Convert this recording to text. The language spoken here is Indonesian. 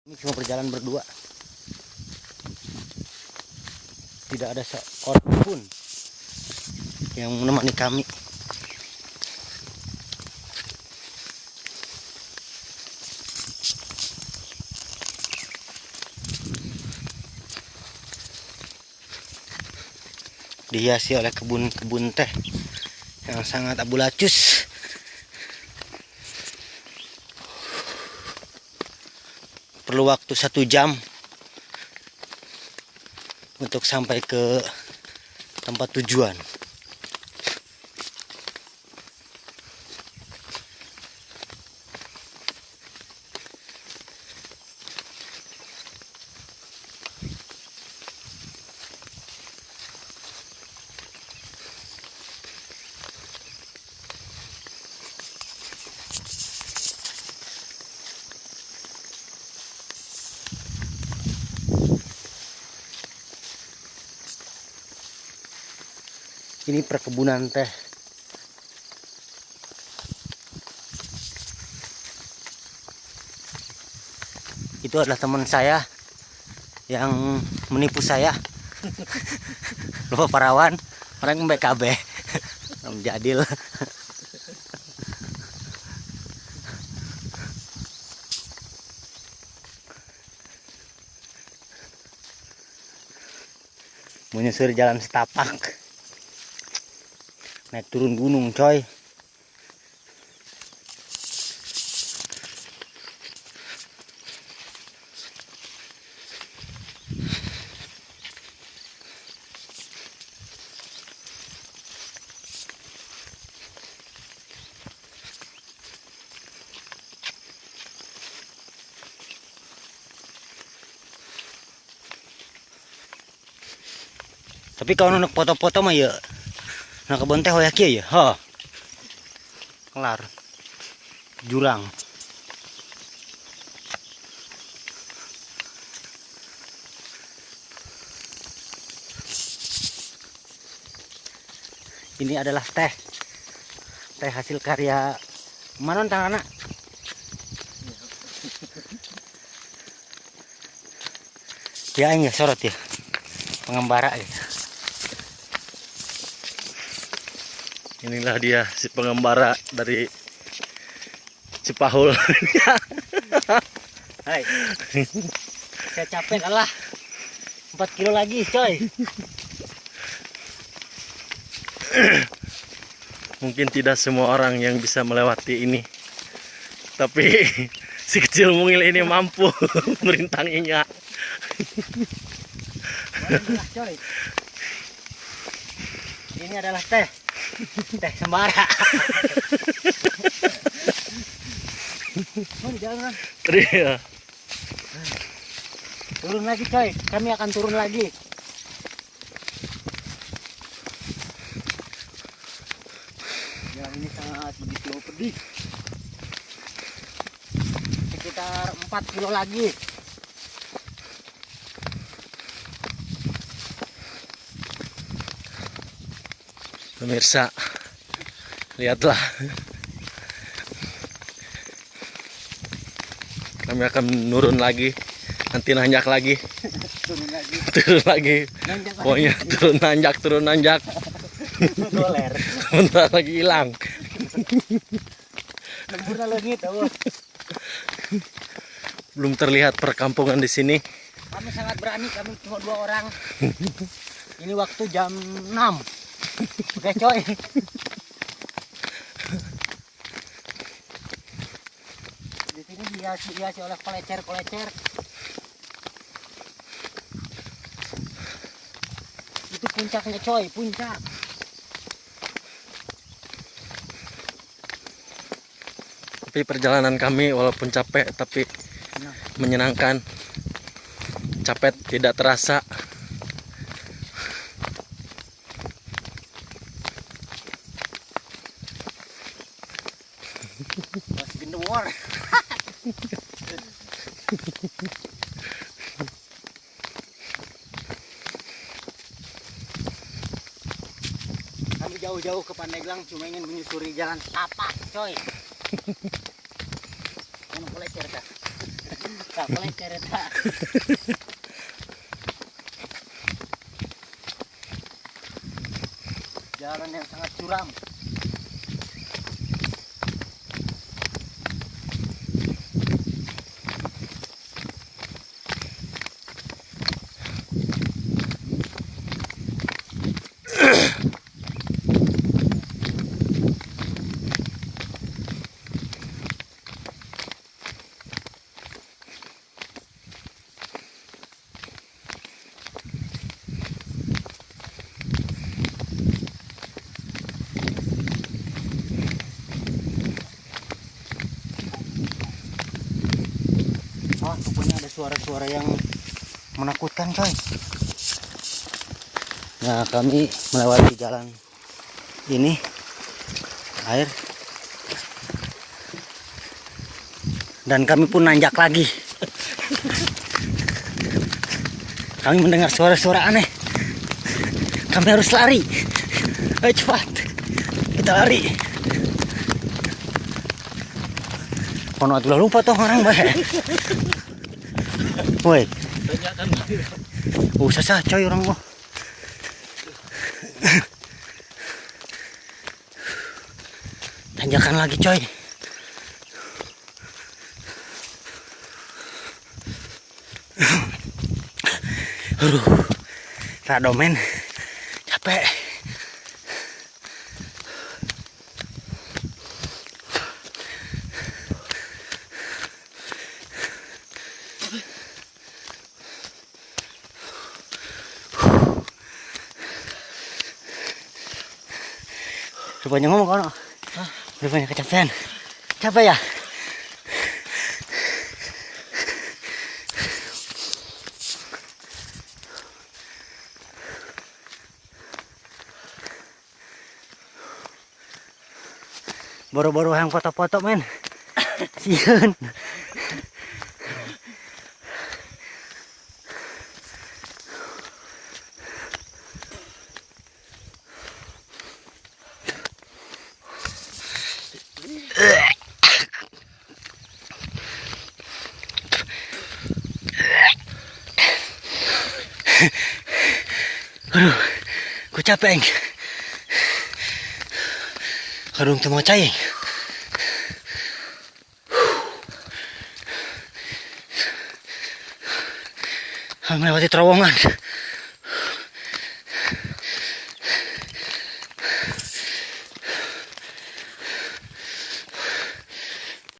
Ini cuma berjalan berdua. Tidak ada seorang pun yang menemani kami. Dihiasi oleh kebun-kebun teh yang sangat abu-lacus. Perlu waktu 1 jam untuk sampai ke tempat tujuan. Ini perkebunan teh. Itu adalah teman saya yang menipu saya. Lupa Parawan, orang BKB. Om Jadil. Menyusuri jalan setapak. Naik turun gunung coy. Tapi kalau nak foto-foto mah ya nak kebun teh hoyak ya. Ha. Kelar. Jurang. Ini adalah teh. Teh hasil karya mana tangan anak? Ya ini sorot ya. Pengembara ya. Inilah dia si pengembara dari Cipahul. Hai. Saya capek Allah. 4 kilo lagi coy. Mungkin tidak semua orang yang bisa melewati ini, tapi si kecil mungil ini mampu merintanginya. Coy. Ini adalah teh sembara. Oh, di jalan. Iya. Turun lagi coy, kami akan turun lagi. Jalan ini sangat begitu pedih. Sekitar 4 kilo lagi. Pemirsa, lihatlah. Kami akan menurun lagi, nanti nanjak lagi. Turun lagi. Turun lagi. Pokoknya turun nanjak. Goler. Bentar lagi hilang. Lembur lagi tahu. Belum terlihat perkampungan di sini. Kami sangat berani, kami cuma 2 orang. Ini waktu jam 6. Oke coy. Di sini dihiasi oleh kolecer. Itu puncaknya coy, puncak. Tapi perjalanan kami walaupun capek tapi menyenangkan. Capek tidak terasa. What's in the war? Kami jauh-jauh ke Pandeglang cuma ingin menyusuri jalan setapak, coy. Mana boleh cerita? Apalagi kereta. Jalan yang sangat curam. Oh, pokoknya ada suara-suara yang menakutkan, coy. Nah, kami melewati jalan ini, air, dan kami pun nanjak lagi. Kami mendengar suara-suara aneh. Kami harus lari. Ayo cepat, kita lari. Kono atuh lupa toh orang bae. Woi. Sasa coy orang mah. Tanjakan lagi coy. Aduh. Rado men. Capek. Rupanya ngomong kono. Rupanya kecapean. Capek ya? Boro-boro yang foto-foto men. Sieun. Aduh, ku capek. Kadung teu mau cai. Melewati terowongan.